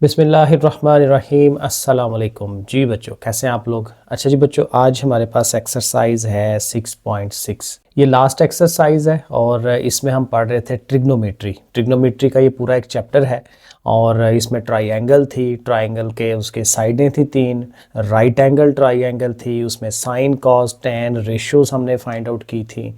बिस्मिल्लाहिर्रहमानिर्रहीम अस्सलाम वालेकुम। जी बच्चों, कैसे हैं आप लोग? अच्छा जी बच्चों, आज हमारे पास एक्सरसाइज है 6.6। ये लास्ट एक्सरसाइज है और इसमें हम पढ़ रहे थे ट्रिग्नोमेट्री का ये पूरा एक चैप्टर है। और इसमें ट्राइंगल थी, ट्राइंगल के उसके साइडें थी 3, राइट एंगल ट्राइंगल थी, उसमें साइन कॉस टेन रेशियोज हमने फाइंड आउट की थी।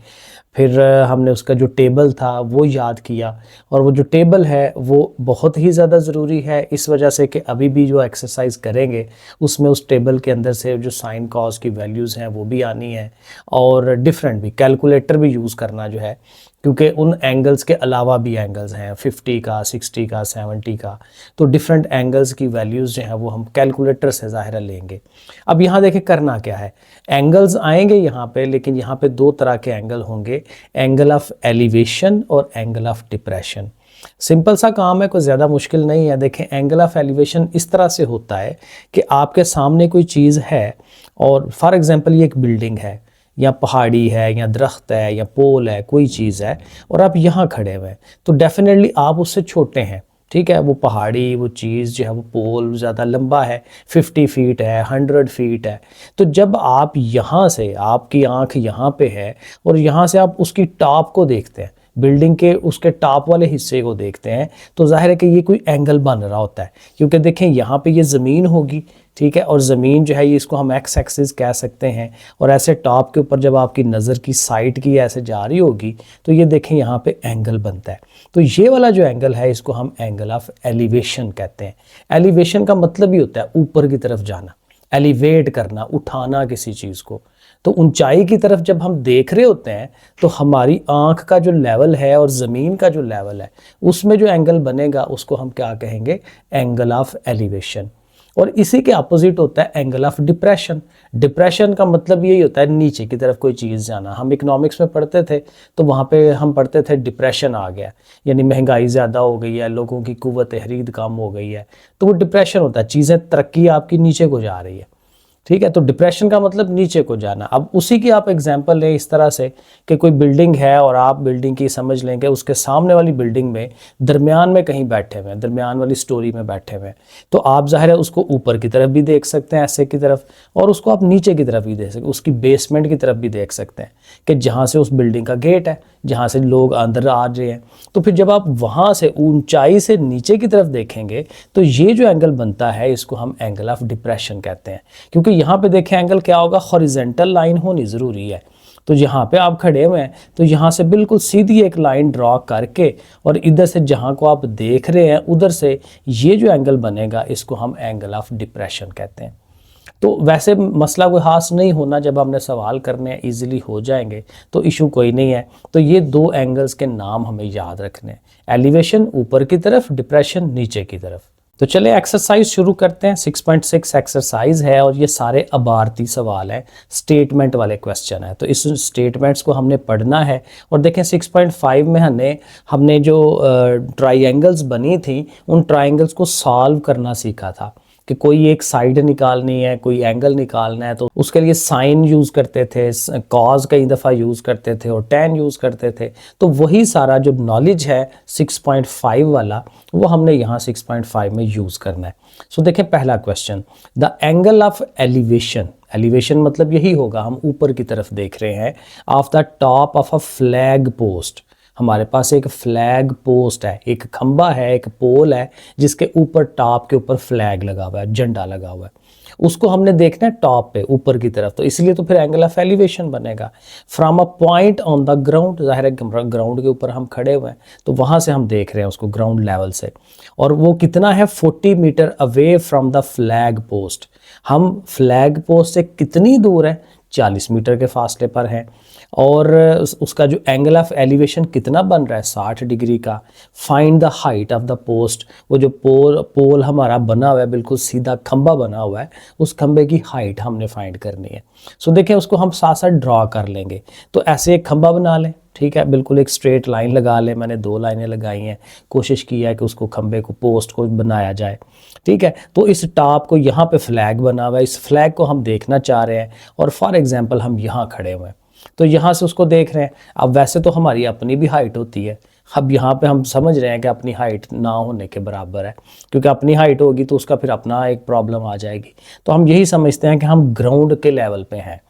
फिर हमने उसका जो टेबल था वो याद किया, और वो जो टेबल है वो बहुत ही ज़्यादा ज़रूरी है इस वजह से कि अभी भी जो एक्सरसाइज करेंगे उसमें उस टेबल के अंदर से जो साइन कॉस की वैल्यूज़ हैं वो भी आनी है, और डिफरेंट भी कैलकुलेटर भी यूज़ करना जो है, क्योंकि उन एंगल्स के अलावा भी एंगल्स हैं 50 का, 60 का, 70 का। तो डिफरेंट एंगल्स की वैल्यूज़ जो हैं वो हम कैलकुलेटर से ज़ाहिर लेंगे। अब यहाँ देखिए करना क्या है, एंगल्स आएंगे यहाँ पे, लेकिन यहाँ पे दो तरह के एंगल होंगे, एंगल ऑफ एलिवेशन और एंगल ऑफ डिप्रेशन। सिंपल सा काम है, कोई ज़्यादा मुश्किल नहीं है। देखें, एंगल ऑफ एलिवेशन इस तरह से होता है कि आपके सामने कोई चीज़ है, और फॉर एग्जांपल ये एक बिल्डिंग है, या पहाड़ी है, या दरख्त है, या पोल है, कोई चीज़ है, और आप यहाँ खड़े हुए हैं, तो डेफिनेटली आप उससे छोटे हैं। ठीक है, वो पहाड़ी, वो चीज़ जो है, वो पोल ज़्यादा लंबा है, 50 फीट है, 100 फीट है। तो जब आप यहाँ से, आपकी आंख यहाँ पे है और यहाँ से आप उसकी टॉप को देखते हैं, बिल्डिंग के उसके टॉप वाले हिस्से को देखते हैं, तो जाहिर है कि ये कोई एंगल बन रहा होता है, क्योंकि देखें यहाँ पे ये ज़मीन होगी, ठीक है, और ज़मीन जो है ये, इसको हम एक्स एक्सिस कह सकते हैं, और ऐसे टॉप के ऊपर जब आपकी नज़र की साइड की ऐसे जा रही होगी तो ये देखें यहाँ पे एंगल बनता है। तो ये वाला जो एंगल है इसको हम एंगल ऑफ एलिवेशन कहते हैं। एलिवेशन का मतलब ही होता है ऊपर की तरफ जाना, एलिवेट करना, उठाना किसी चीज़ को। तो ऊंचाई की तरफ जब हम देख रहे होते हैं तो हमारी आंख का जो लेवल है और ज़मीन का जो लेवल है उसमें जो एंगल बनेगा उसको हम क्या कहेंगे, एंगल ऑफ एलिवेशन। और इसी के अपोजिट होता है एंगल ऑफ डिप्रेशन। डिप्रेशन का मतलब यही होता है नीचे की तरफ कोई चीज़ जाना। हम इकोनॉमिक्स में पढ़ते थे तो वहाँ पे हम पढ़ते थे डिप्रेशन आ गया, यानी महंगाई ज़्यादा हो गई है, लोगों की कुव्वत खरीद कम हो गई है, तो वो डिप्रेशन होता है, चीज़ें तरक्की आपकी नीचे को जा रही है। ठीक है, तो डिप्रेशन का मतलब नीचे को जाना। अब उसी की आप एग्जांपल लें इस तरह से कि कोई बिल्डिंग है और आप बिल्डिंग की समझ लें कि उसके सामने वाली बिल्डिंग में दरमियान में कहीं बैठे हुए हैं, दरमियान वाली स्टोरी में बैठे हुए हैं, तो आप ज़ाहिर है उसको ऊपर की तरफ भी देख सकते हैं ऐसे की तरफ, और उसको आप नीचे की तरफ भी देख सकते हैं, उसकी बेसमेंट की तरफ भी देख सकते हैं कि जहाँ से उस बिल्डिंग का गेट है, जहाँ से लोग अंदर आ रहे हैं। तो फिर जब आप वहाँ से ऊंचाई से नीचे की तरफ देखेंगे तो ये जो एंगल बनता है इसको हम एंगल ऑफ डिप्रेशन कहते हैं, क्योंकि यहाँ पे देखें एंगल क्या होगा, हॉरिजॉन्टल लाइन होनी ज़रूरी है। तो यहाँ पे आप खड़े हुए हैं तो यहाँ से बिल्कुल सीधी एक लाइन ड्रॉ करके, और इधर से जहाँ को आप देख रहे हैं उधर से ये जो एंगल बनेगा इसको हम एंगल ऑफ डिप्रेशन कहते हैं। तो वैसे मसला कोई खास नहीं होना, जब हमने सवाल करने हैं ईजिली हो जाएंगे, तो इशू कोई नहीं है। तो ये दो एंगल्स के नाम हमें याद रखने हैं, एलिवेशन ऊपर की तरफ, डिप्रेशन नीचे की तरफ। तो चले एक्सरसाइज शुरू करते हैं। 6.6 एक्सरसाइज है और ये सारे अबारती सवाल हैं, स्टेटमेंट वाले क्वेश्चन है। तो इस स्टेटमेंट्स को हमने पढ़ना है। और देखें 6.5 में हमने जो ट्राइंगल्स बनी थी उन ट्राइंगल्स को सॉल्व करना सीखा था कि कोई एक साइड निकालनी है, कोई एंगल निकालना है, तो उसके लिए साइन यूज़ करते थे, कॉज कई दफ़ा यूज़ करते थे, और टेन यूज़ करते थे। तो वही सारा जो नॉलेज है 6.5 वाला वो हमने यहाँ 6.5 में यूज़ करना है। सो देखें पहला question, the angle of elevation. Elevation मतलब यही होगा, हम ऊपर की तरफ देख रहे हैं, of the top of a flag post. हमारे पास एक फ्लैग पोस्ट है, एक खंबा है, एक पोल है जिसके ऊपर टॉप के ऊपर फ्लैग लगा हुआ है, झंडा लगा हुआ है, उसको हमने देखना है टॉप पे ऊपर की तरफ, तो इसलिए तो फिर एंगल ऑफ एलिवेशन बनेगा। From a point on the ground, जाहिर है ग्राउंड के ऊपर हम खड़े हुए हैं तो वहां से हम देख रहे हैं उसको ग्राउंड लेवल से, और वो कितना है 40 metre away from the flag post. हम फ्लैग पोस्ट से कितनी दूर है, 40 मीटर के फासले पर है, और उसका जो एंगल ऑफ एलिवेशन कितना बन रहा है, 60 डिग्री का। Find the height of the post, वो जो पोल हमारा बना हुआ है, बिल्कुल सीधा खंबा बना हुआ है, उस खंबे की हाइट हमने फाइंड करनी है। सो देखें उसको हम साथ साथ ड्रॉ कर लेंगे। तो ऐसे एक खंबा बना लें, ठीक है, बिल्कुल एक स्ट्रेट लाइन लगा लें। मैंने 2 लाइनें लगाई हैं, कोशिश की है कि उसको खंबे को, पोस्ट को बनाया जाए। ठीक है, तो इस टॉप को, यहाँ पे फ्लैग बना हुआ है, इस फ्लैग को हम देखना चाह रहे हैं, और फॉर एग्जांपल हम यहाँ खड़े हुए हैं तो यहाँ से उसको देख रहे हैं। अब वैसे तो हमारी अपनी भी हाइट होती है, अब यहाँ पे हम समझ रहे हैं कि अपनी हाइट ना होने के बराबर है, क्योंकि अपनी हाइट होगी तो उसका फिर अपना एक प्रॉब्लम आ जाएगी। तो हम यही समझते हैं कि हम ग्राउंड के लेवल पे हैं,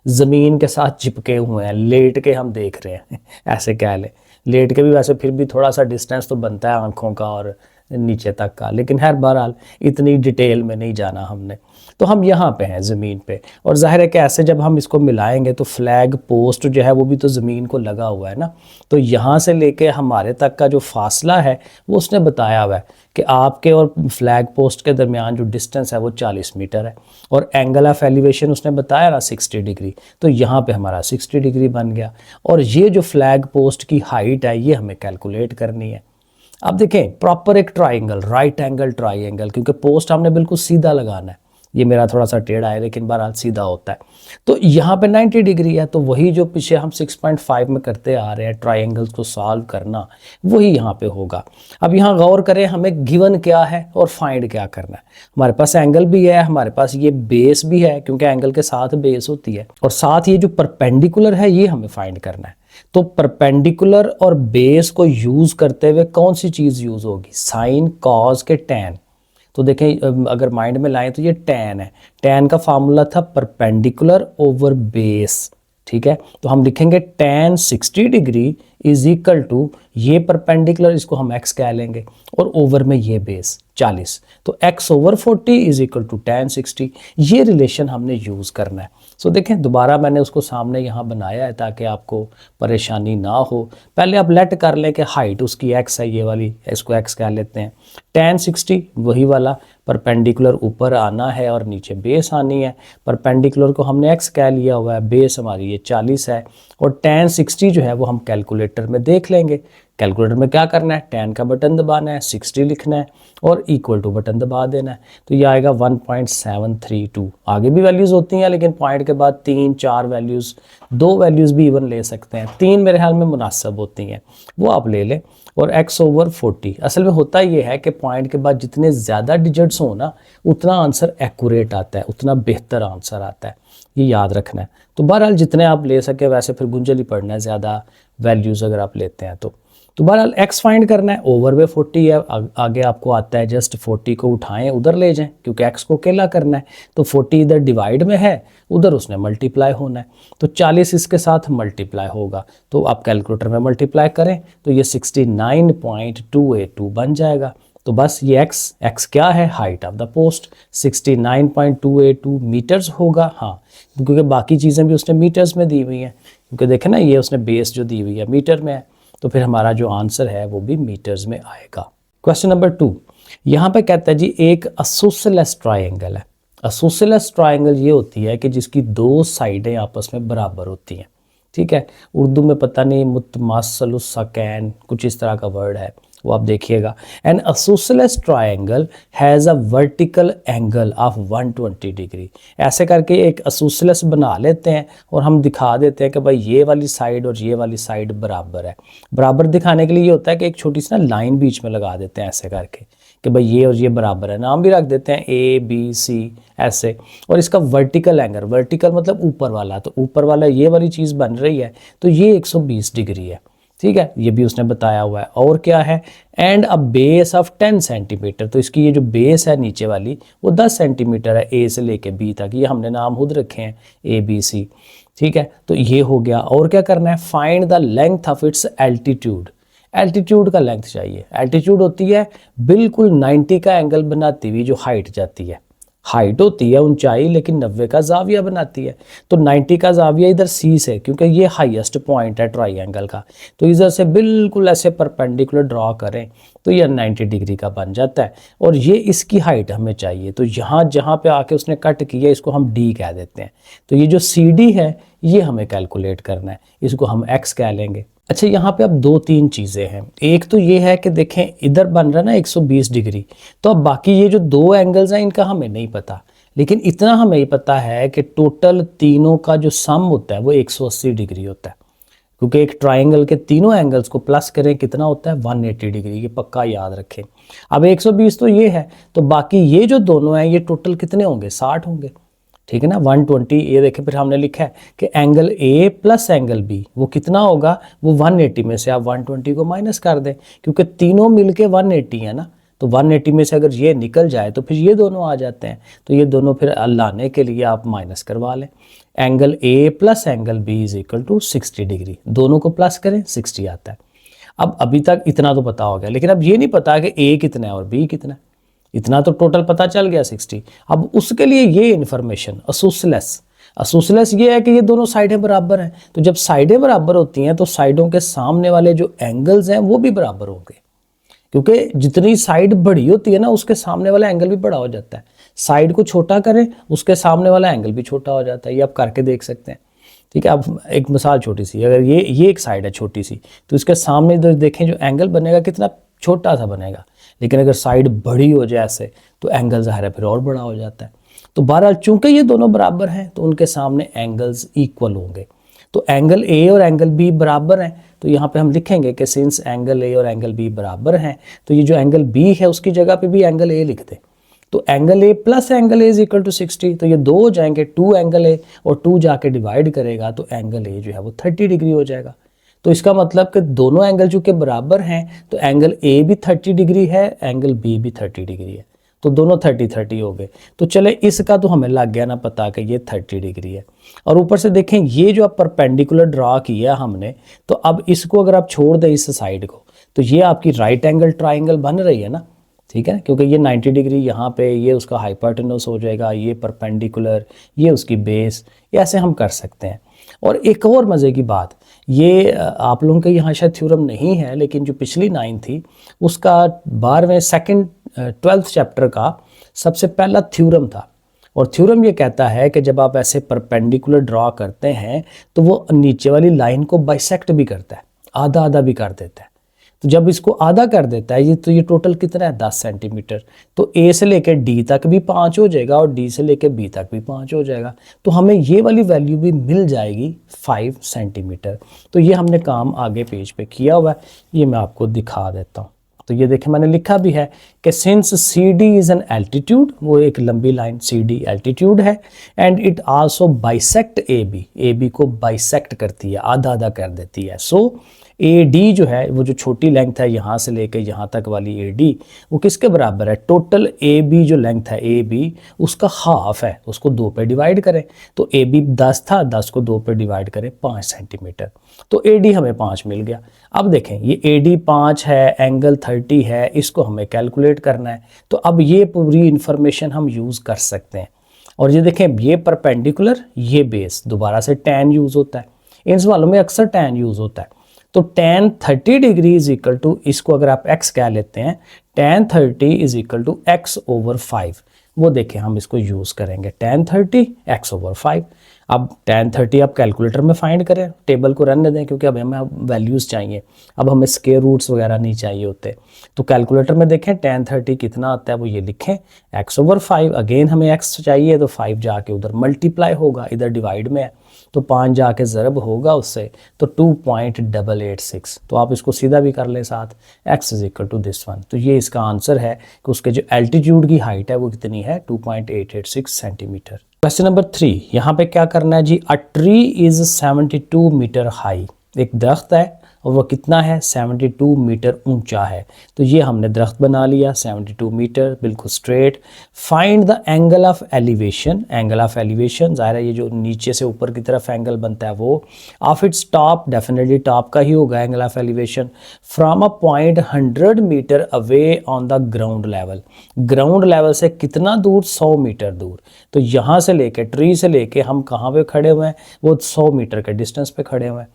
ज़मीन के साथ चिपके हुए हैं, लेट के हम देख रहे हैं ऐसे कह लें। लेट के भी वैसे फिर भी थोड़ा सा डिस्टेंस तो बनता है आँखों का और नीचे तक का, लेकिन हर बहरहाल इतनी डिटेल में नहीं जाना हमने। तो हम यहाँ पे हैं ज़मीन पे, और जाहिर है कि ऐसे जब हम इसको मिलाएंगे तो फ्लैग पोस्ट जो है वो भी तो ज़मीन को लगा हुआ है ना। तो यहाँ से लेके हमारे तक का जो फासला है वो उसने बताया हुआ है कि आपके और फ्लैग पोस्ट के दरमियान जो डिस्टेंस है वो 40 मीटर है, और एंगल ऑफ एलिवेशन उसने बताया ना 60 डिग्री। तो यहाँ पे हमारा 60 डिग्री बन गया, और ये जो फ्लैग पोस्ट की हाइट है ये हमें कैलकुलेट करनी है। अब देखें प्रॉपर एक ट्राइंगल, राइट एंगल ट्राइंगल, क्योंकि पोस्ट हमने बिल्कुल सीधा लगाना है, ये मेरा थोड़ा सा टेढ़ा है लेकिन बहरहाल सीधा होता है। तो यहाँ पे 90 डिग्री है, तो वही जो पीछे हम 6.5 में करते आ रहे हैं ट्राइंगल्स को सॉल्व करना, वही यहाँ पे होगा। अब यहाँ गौर करें हमें गिवन क्या है और फाइंड क्या करना है। हमारे पास एंगल भी है, हमारे पास ये बेस भी है, क्योंकि एंगल के साथ बेस होती है, और साथ ये जो परपेंडिकुलर है ये हमें फाइंड करना है। तो परपेंडिकुलर और बेस को यूज करते हुए कौन सी चीज यूज होगी, साइन, कॉस के टैन। तो देखें अगर माइंड में लाएं तो ये टैन है, टैन का फार्मूला था परपेंडिकुलर ओवर बेस, ठीक है। तो हम लिखेंगे tan 60 degree is equal to ये परपेंडिकुलर, इसको हम x कह लेंगे, और ओवर में ये बेस 40, तो x over 40 is equal to tan 60। ये रिलेशन हमने यूज करना है। सो देखें दोबारा मैंने उसको सामने यहाँ बनाया है ताकि आपको परेशानी ना हो। पहले आप लेट कर लें कि हाइट उसकी x है, ये वाली, इसको x कह लेते हैं। टैन 60 वही वाला, परपेंडिकुलर ऊपर आना है और नीचे बेस आनी है। परपेंडिकुलर को हमने x कह लिया हुआ है, बेस हमारी ये 40 है, और टैन 60 जो है वो हम कैलकुलेटर में देख लेंगे। कैलकुलेटर में क्या करना है, टैन का बटन दबाना है, 60 लिखना है और इक्वल टू बटन दबा देना है, तो ये आएगा 1.732। आगे भी वैल्यूज़ होती हैं लेकिन पॉइंट के बाद 3-4 वैल्यूज़, 2 वैल्यूज़ भी इवन ले सकते हैं, 3 मेरे ख्याल में मुनासिब होती हैं, वो आप ले लें। और x ओवर 40, असल में होता ये है कि पॉइंट के बाद जितने ज़्यादा डिजिट्स हो ना उतना आंसर एक्यूरेट आता है, उतना बेहतर आंसर आता है, ये याद रखना है। तो बहरहाल जितने आप ले सके, वैसे फिर गुंजल ही पड़ना है ज़्यादा वैल्यूज़ अगर आप लेते हैं तो बहरहाल x फाइंड करना है, ओवर में 40 है, आगे आपको आता है जस्ट 40 को उठाएं उधर ले जाएं, क्योंकि x को अकेला करना है, तो 40 इधर डिवाइड में है, उधर उसने मल्टीप्लाई होना है, तो 40 इसके साथ मल्टीप्लाई होगा, तो आप कैलकुलेटर में मल्टीप्लाई करें तो ये 69.282 बन जाएगा। तो बस ये x क्या है, height of the post 69.282 metres होगा। हाँ, क्योंकि बाकी चीज़ें भी उसने मीटर्स में दी हुई हैं, क्योंकि देखें ना ये उसने बेस जो दी हुई है मीटर में है, तो फिर हमारा जो आंसर है वो भी मीटर्स में आएगा। क्वेश्चन नंबर 2, यहाँ पे कहता है जी एक असोसिलेस ट्राइंगल है। असोसिलेस ट्राइंगल ये होती है कि जिसकी 2 साइडें आपस में बराबर होती हैं, ठीक है। उर्दू में पता नहीं मुतमासलुस्सकैन कुछ इस तरह का वर्ड है, वो आप देखिएगा। An isosceles triangle has a vertical angle of 120 degree. ऐसे करके एक असोसिलेस बना लेते हैं और हम दिखा देते हैं कि भाई ये वाली साइड और ये वाली साइड बराबर है। बराबर दिखाने के लिए ये होता है कि एक छोटी सी ना लाइन बीच में लगा देते हैं ऐसे करके कि भाई ये और ये बराबर है, नाम भी रख देते हैं A B C ऐसे, और इसका वर्टिकल एंगल, वर्टिकल मतलब ऊपर वाला, तो ऊपर वाला ये वाली चीज़ बन रही है तो ये 120 डिग्री है, ठीक है, ये भी उसने बताया हुआ है। और क्या है, and a base of 10 centimetre, तो इसकी ये जो बेस है नीचे वाली वो 10 सेंटीमीटर है, A से लेके B तक, ये हमने नाम खुद रखे हैं ABC, ठीक है। तो ये हो गया। और क्या करना है, find the length of its altitude. Altitude का लेंथ चाहिए। एल्टीट्यूड होती है बिल्कुल 90 का एंगल बनाती हुई जो हाइट जाती है, हाइट होती है ऊंचाई लेकिन 90 का जाविया बनाती है, तो 90 का जाविया इधर C से, क्योंकि ये हाईएस्ट पॉइंट है ट्राइंगल का, तो इधर से बिल्कुल ऐसे परपेंडिकुलर ड्रॉ करें तो ये 90 डिग्री का बन जाता है, और ये इसकी हाइट हमें चाहिए। तो यहाँ जहाँ पे आके उसने कट किया इसको हम D कह देते हैं, तो ये जो CD है ये हमें कैलकुलेट करना है, इसको हम X कह लेंगे। अच्छा, यहाँ पे अब 2-3 चीज़ें हैं। एक तो ये है कि देखें इधर बन रहा है ना 120 डिग्री, तो अब बाकी ये जो 2 एंगल्स हैं इनका हमें नहीं पता, लेकिन इतना हमें ही पता है कि टोटल तीनों का जो सम होता है वो 180 डिग्री होता है, क्योंकि एक ट्राइंगल के तीनों एंगल्स को प्लस करें कितना होता है 180 डिग्री, ये पक्का याद रखें। अब 120 तो ये है, तो बाकी ये जो दोनों हैं ये टोटल कितने होंगे, 60 होंगे, ठीक है ना, 120। ये देखें फिर हमने लिखा है कि angle A plus angle B वो कितना होगा, वो 180 में से आप 120 को माइनस कर दें, क्योंकि तीनों मिलके 180 है ना, तो 180 में से अगर ये निकल जाए तो फिर ये दोनों आ जाते हैं, तो ये दोनों फिर लाने के लिए आप माइनस करवा लें। Angle A plus angle B is equal to 60 degree, दोनों को प्लस करें 60 आता है। अब अभी तक इतना तो पता हो गया, लेकिन अब ये नहीं पता कि ए कितना है और बी कितना है। इतना तो टोटल पता चल गया 60। अब उसके लिए ये इन्फॉर्मेशन असोसलेस ये है कि ये दोनों साइडें बराबर हैं, तो जब साइडें बराबर होती हैं तो साइडों के सामने वाले जो एंगल्स हैं वो भी बराबर होंगे, क्योंकि जितनी साइड बड़ी होती है ना उसके सामने वाला एंगल भी बड़ा हो जाता है। साइड को छोटा करें उसके सामने वाला एंगल भी छोटा हो जाता है, ये आप करके देख सकते हैं। ठीक है, अब एक मिसाल छोटी सी, अगर ये एक साइड है छोटी सी, तो इसके सामने इधर देखें जो एंगल बनेगा कितना छोटा सा बनेगा, लेकिन अगर साइड बड़ी हो जाए ऐसे तो एंगल ज़ाहिर है फिर और बड़ा हो जाता है। तो बहरहाल चूंकि ये दोनों बराबर हैं तो उनके सामने एंगल्स इक्वल होंगे। तो एंगल ए और एंगल बी बराबर हैं, तो यहाँ पे हम लिखेंगे कि सिंस एंगल ए और एंगल बी बराबर हैं, तो ये जो एंगल बी है उसकी जगह पे भी एंगल ए लिख दें। तो angle A plus angle A is equal to 60, तो ये दो हो जाएंगे, 2 एंगल ए और 2 जाके डिवाइड करेगा तो एंगल ए जो है वो 30 डिग्री हो जाएगा। तो इसका मतलब कि दोनों एंगल चूँकि बराबर हैं तो एंगल ए भी 30 डिग्री है, एंगल बी भी 30 डिग्री है, तो दोनों 30-30 हो गए। तो चले इसका तो हमें लग गया ना पता कि ये 30 डिग्री है। और ऊपर से देखें ये जो आप परपेंडिकुलर ड्रा किया हमने, तो अब इसको अगर आप छोड़ दें इस साइड को, तो ये आपकी राइट एंगल ट्राइंगल बन रही है ना, ठीक है, क्योंकि ये 90 डिग्री यहाँ पे, ये उसका हाइपोटेन्यूस हो जाएगा, ये परपेंडिकुलर, ये उसकी बेस, ये ऐसे हम कर सकते हैं। और एक और मज़े की बात, ये आप लोगों के यहाँ शायद थ्योरम नहीं है, लेकिन जो पिछली 9 थी उसका 12वें सेकंड 12th चैप्टर का सबसे पहला थ्योरम था। और थ्योरम ये कहता है कि जब आप ऐसे परपेंडिकुलर ड्रा करते हैं तो वो नीचे वाली लाइन को बाइसेक्ट भी करता है, आधा आधा भी कर देता है। तो जब इसको आधा कर देता है ये टोटल कितना है 10 सेंटीमीटर, तो ए से लेकर डी तक भी 5 हो जाएगा और डी से लेकर बी तक भी 5 हो जाएगा, तो हमें ये वाली वैल्यू भी मिल जाएगी 5 सेंटीमीटर। तो ये हमने काम आगे पेज पे किया हुआ है, ये मैं आपको दिखा देता हूँ। तो ये देखें मैंने लिखा भी है कि since C D is an altitude, वो एक लंबी लाइन सी डी एल्टीट्यूड है, and it also bisect A B को बाइसेक्ट करती है, आधा आधा कर देती है। सो ए डी जो है वो जो छोटी लेंथ है यहाँ से लेकर यहाँ तक वाली ए डी, वो किसके बराबर है, टोटल ए बी जो लेंथ है ए बी उसका हाफ है, उसको 2 पे डिवाइड करें। तो ए बी 10 था, 10 को 2 पे डिवाइड करें 5 सेंटीमीटर, तो ए डी हमें 5 मिल गया। अब देखें ये ए डी 5 है, एंगल 30 है, इसको हमें कैलकुलेट करना है। तो अब ये पूरी इंफॉर्मेशन हम यूज़ कर सकते हैं। और ये देखें ये परपेंडिकुलर, ये बेस, दोबारा से tan यूज़ होता है, इन सवालों में अक्सर tan यूज़ होता है। तो tan 30 degree is equal to, इसको अगर आप x कह लेते हैं, tan 30 is equal to x/5। वो देखें हम इसको यूज़ करेंगे, tan 30 x/5। अब tan 30 आप कैलकुलेटर में फाइंड करें, टेबल को रहने दें क्योंकि अब हमें वैल्यूज़ चाहिए, अब हमें स्क्वायर रूट्स वगैरह नहीं चाहिए होते। तो कैलकुलेटर में देखें tan 30 कितना आता है, वो ये लिखें x/5। अगेन हमें x चाहिए तो 5 जाके उधर मल्टीप्लाई होगा, इधर डिवाइड में है तो 5 जाके ज़रब होगा उससे, तो 2.886। तो आप इसको सीधा भी कर लें साथ, x is equal to this one. तो ये इसका आंसर है कि उसके जो एल्टीट्यूड की हाइट है वो कितनी है, 2.886 सेंटीमीटर। क्वेश्चन नंबर 3, यहाँ पे क्या करना है जी, a tree is 72 metre high, एक दरख्त है और वो कितना है 72 मीटर ऊंचा है। तो ये हमने दरख्त बना लिया 72 मीटर बिल्कुल straight. Find the angle of elevation, angle of elevation ज़ाहिर है ये जो नीचे से ऊपर की तरफ एंगल बनता है वो, of its top, definitely top का ही होगा angle of elevation, from a point 100 metre away on the ground level, ground level से कितना दूर, 100 मीटर दूर। तो यहाँ से लेके ट्री से लेके हम कहाँ पे खड़े हुए हैं, वो 100 मीटर के डिस्टेंस पे खड़े हुए हैं।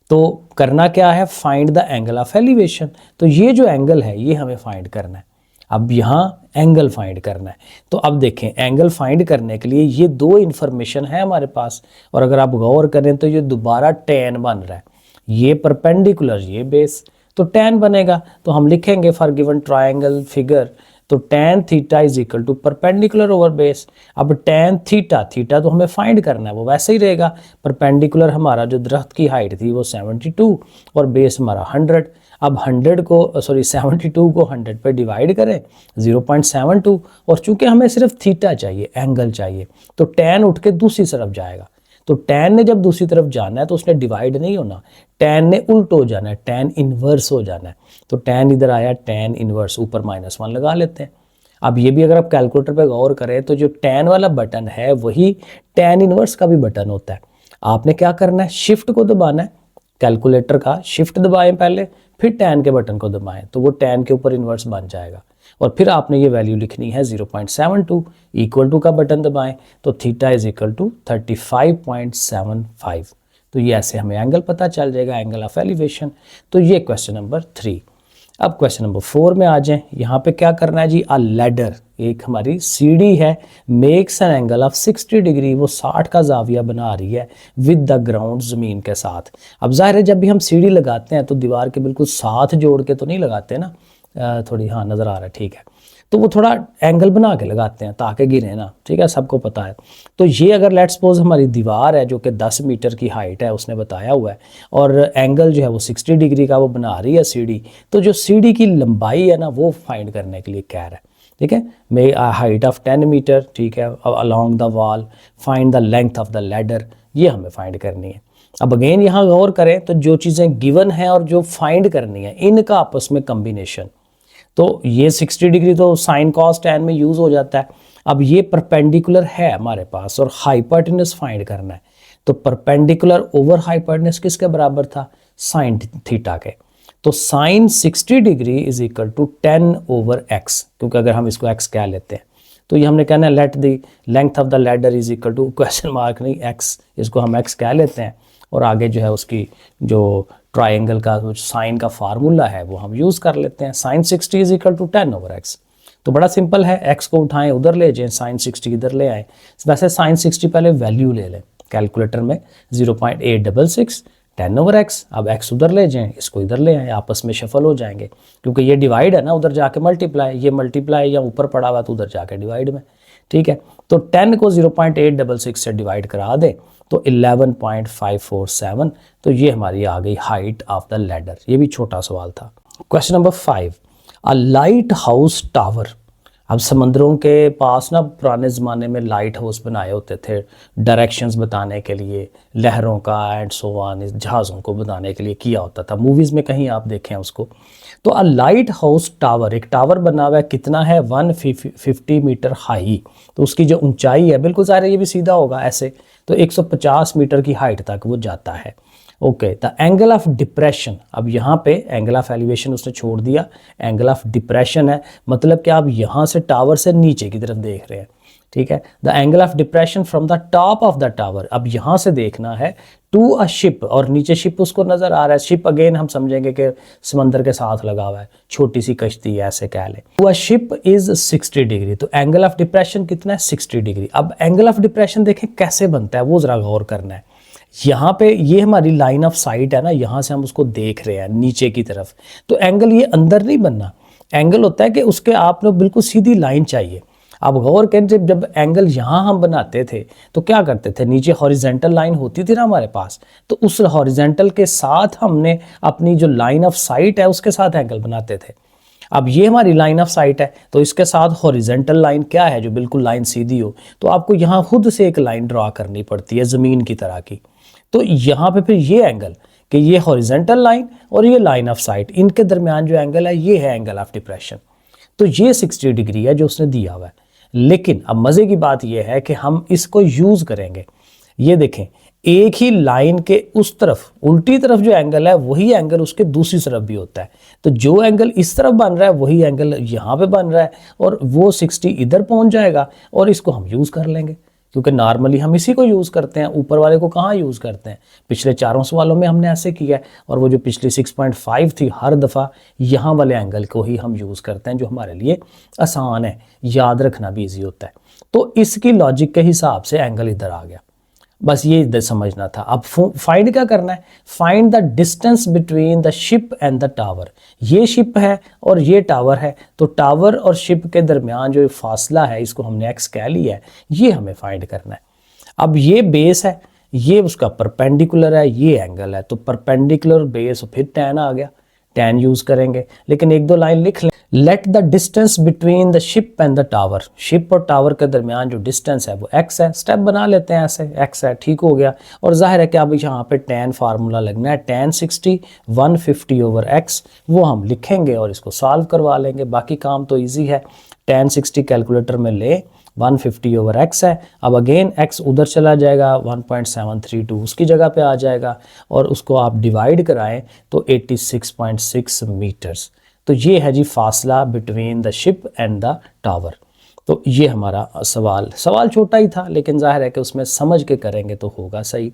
तो करना क्या है, find the angle of elevation. तो ये जो एंगल है ये हमें फाइंड करना है। अब यहाँ एंगल फाइंड करना है, तो अब देखें एंगल फाइंड करने के लिए ये दो इन्फॉर्मेशन है हमारे पास, और अगर आप गौर करें तो ये दोबारा tan बन रहा है, ये परपेंडिकुलर ये बेस, तो tan बनेगा। तो हम लिखेंगे फॉर गिवन ट्रायंगल फिगर, तो tan theta is equal to perpendicular over base. अब tan थीटा, थीटा तो हमें फाइंड करना है, वो वैसे ही रहेगा, परपेंडिकुलर हमारा जो दरख्त की हाइट थी वो 72 और बेस हमारा 100। अब 72 को 100 पे डिवाइड करें 0.72, और चूंकि हमें सिर्फ थीटा चाहिए, एंगल चाहिए, तो tan उठ के दूसरी तरफ जाएगा। तो tan ने जब दूसरी तरफ जाना है तो उसने डिवाइड नहीं होना, tan ने उल्ट हो जाना है, tan इनवर्स हो जाना है। तो tan इधर आया, tan इनवर्स, ऊपर -1 लगा लेते हैं। अब ये भी अगर आप कैलकुलेटर पे गौर करें तो जो tan वाला बटन है वही tan इनवर्स का भी बटन होता है। आपने क्या करना है, शिफ्ट को दबाना है, कैलकुलेटर का शिफ्ट दबाएं पहले, फिर tan के बटन को दबाएं, तो वो tan के ऊपर इन्वर्स बन जाएगा। और फिर आपने ये वैल्यू लिखनी है 0.72, इक्वल टू का बटन दबाएं, तो थीटा इज इक्वल टू 35.75। तो ये ऐसे हमें एंगल पता चल जाएगा, एंगल ऑफ एलिवेशन। तो ये क्वेश्चन नंबर 3। अब क्वेश्चन नंबर 4 में आ जाएं। यहाँ पे क्या करना है जी, अ लैडर, एक हमारी सीढ़ी है, makes an angle of 60 degree, वो 60 का जाविया बना रही है विद द ग्राउंड, ज़मीन के साथ। अब जाहिर है जब भी हम सीढ़ी लगाते हैं तो दीवार के बिल्कुल साथ जोड़ के तो नहीं लगाते ना, थोड़ी, हाँ नज़र आ रहा है, ठीक है, तो वो थोड़ा एंगल बना के लगाते हैं ताकि गिरे ना, ठीक है, सबको पता है। तो ये अगर लेट्स सपोज हमारी दीवार है जो कि 10 मीटर की हाइट है, उसने बताया हुआ है, और एंगल जो है वो 60 डिग्री का वो बना रही है सीढ़ी, तो जो सीढ़ी की लंबाई है ना वो फाइंड करने के लिए कह रहा है, ठीक है। मे हाइट ऑफ 10 मीटर, ठीक है, along the wall, find the length of the ladder, ये हमें फाइंड करनी है। अब अगेन यहाँ गौर करें तो जो चीज़ें गिवन हैं और जो फाइंड करनी है इनका आपस में कम्बिनेशन, तो ये 60 डिग्री तो साइन कॉस टैन में यूज़ हो जाता है। अब ये परपेंडिकुलर है हमारे पास और हाइपोटेनस फाइंड करना है, तो परपेंडिकुलर ओवर हाइपोटेनस किसके बराबर था, साइन थीटा के। तो sine 60 degree is equal to 10 over x, क्योंकि अगर हम इसको x कह लेते हैं तो ये हमने कहना है let the length of the ladder is equal to question mark नहीं x, इसको हम x कह लेते हैं, और आगे जो है उसकी जो ट्राइंगल का साइन का फार्मूला है वो हम यूज़ कर लेते हैं, sine 60 is equal to 10 over x। तो बड़ा सिंपल है, x को उठाएं उधर ले जाएं, साइन 60 इधर ले आएँ। वैसे साइन 60 पहले वैल्यू ले लें कैलकुलेटर में, 0.866 10 ओवर x। अब x उधर ले जाएं, इसको इधर ले आएँ, आपस में शफल हो जाएंगे, क्योंकि ये डिवाइड है ना, उधर जाके मल्टीप्लाई, ये मल्टीप्लाई या ऊपर पड़ा हुआ तो उधर जाके डिवाइड में, ठीक है। तो 10 को 0.866 से डिवाइड करा दें तो 11.547, तो ये हमारी आ गई हाइट ऑफ द लैडर। ये भी छोटा सवाल था। क्वेश्चन नंबर 5, अ लाइट हाउस टावर। अब समंदरों के पास ना पुराने ज़माने में लाइट हाउस बनाए होते थे डायरेक्शंस बताने के लिए, लहरों का एंड सो ऑन, जहाज़ों को बताने के लिए किया होता था, मूवीज़ में कहीं आप देखें उसको। तो अ लाइट हाउस टावर, एक टावर बना हुआ है, कितना है, 150 मीटर हाई, तो उसकी जो ऊंचाई है, बिल्कुल ज़ाहिर है ये भी सीधा होगा ऐसे, तो 150 मीटर की हाइट तक वो जाता है। Okay, the angle of depression, अब यहाँ पे एंगल ऑफ एलिवेशन उसने छोड़ दिया, एंगल ऑफ डिप्रेशन है, मतलब कि आप यहाँ से टावर से नीचे की तरफ देख रहे हैं, ठीक है। The angle of depression from the top of the tower, अब यहाँ से देखना है टू अ शिप, और नीचे शिप उसको नजर आ रहा है, शिप अगेन हम समझेंगे कि समंदर के साथ लगा हुआ है, छोटी सी कश्ती है ऐसे कह लें। To a ship is 60 degree, तो एंगल ऑफ डिप्रेशन कितना है, 60 डिग्री। अब एंगल ऑफ डिप्रेशन देखें कैसे बनता है, वो जरा गौर करना है। यहाँ पे ये हमारी लाइन ऑफ साइट है ना, यहाँ से हम उसको देख रहे हैं नीचे की तरफ, तो एंगल ये अंदर नहीं बनना, एंगल होता है कि उसके आपने बिल्कुल सीधी लाइन चाहिए। अब गौर करें, जब एंगल यहाँ हम बनाते थे तो क्या करते थे, नीचे हॉरिजेंटल लाइन होती थी ना हमारे पास, तो उस हॉरिजेंटल के साथ हमने अपनी जो लाइन ऑफ साइट है उसके साथ एंगल बनाते थे। अब ये हमारी लाइन ऑफ साइट है, तो इसके साथ हॉरिजेंटल लाइन क्या है, जो बिल्कुल लाइन सीधी हो, तो आपको यहाँ खुद से एक लाइन ड्रा करनी पड़ती है ज़मीन की तरह की। तो यहाँ पे फिर ये एंगल कि ये हॉरिजेंटल लाइन और ये लाइन ऑफ साइट, इनके दरमियान जो एंगल है ये है एंगल ऑफ डिप्रेशन। तो ये 60 डिग्री है जो उसने दिया हुआ है। लेकिन अब मज़े की बात यह है कि हम इसको यूज़ करेंगे। ये देखें, एक ही लाइन के उस तरफ उल्टी तरफ जो एंगल है वही एंगल उसके दूसरी तरफ भी होता है, तो जो एंगल इस तरफ बन रहा है वही एंगल यहाँ पे बन रहा है, और वो 60 इधर पहुँच जाएगा, और इसको हम यूज़ कर लेंगे, क्योंकि नॉर्मली हम इसी को यूज़ करते हैं, ऊपर वाले को कहाँ यूज़ करते हैं। पिछले 4 सवालों में हमने ऐसे किया है, और वो जो पिछली 6.5 थी हर दफ़ा यहाँ वाले एंगल को ही हम यूज़ करते हैं, जो हमारे लिए आसान है, याद रखना भी ईजी होता है। तो इसकी लॉजिक के हिसाब से एंगल इधर आ गया, बस ये इधर समझना था। अब फाइंड क्या करना है, find the distance between the ship and the tower. ये शिप है और ये टावर है, तो टावर और शिप के दरमियान जो फासला है इसको हमने एक्स कह लिया है, ये हमें फाइंड करना है। अब ये बेस है, ये उसका परपेंडिकुलर है, ये एंगल है, तो परपेंडिकुलर बेस फिर tan आ गया, tan यूज़ करेंगे, लेकिन एक दो लाइन लिख लें। Let the distance between the ship and the tower, ship और टावर के दरमियान जो डिस्टेंस है वो x है। स्टेप बना लेते हैं ऐसे, x है, ठीक हो गया। और जाहिर है कि अब यहाँ पे tan फार्मूला लगना है, tan 60 150 ओवर x, वो हम लिखेंगे और इसको सॉल्व करवा लेंगे। बाकी काम तो ईजी है, tan 60 कैलकुलेटर में ले, 150 ओवर x है। अब अगेन x उधर चला जाएगा, 1.732 उसकी जगह पे आ जाएगा, और उसको आप डिवाइड कराएं तो 86.6 मीटर्स। तो ये है जी फासला between the ship and the tower. तो ये हमारा सवाल छोटा ही था, लेकिन जाहिर है कि उसमें समझ के करेंगे तो होगा सही।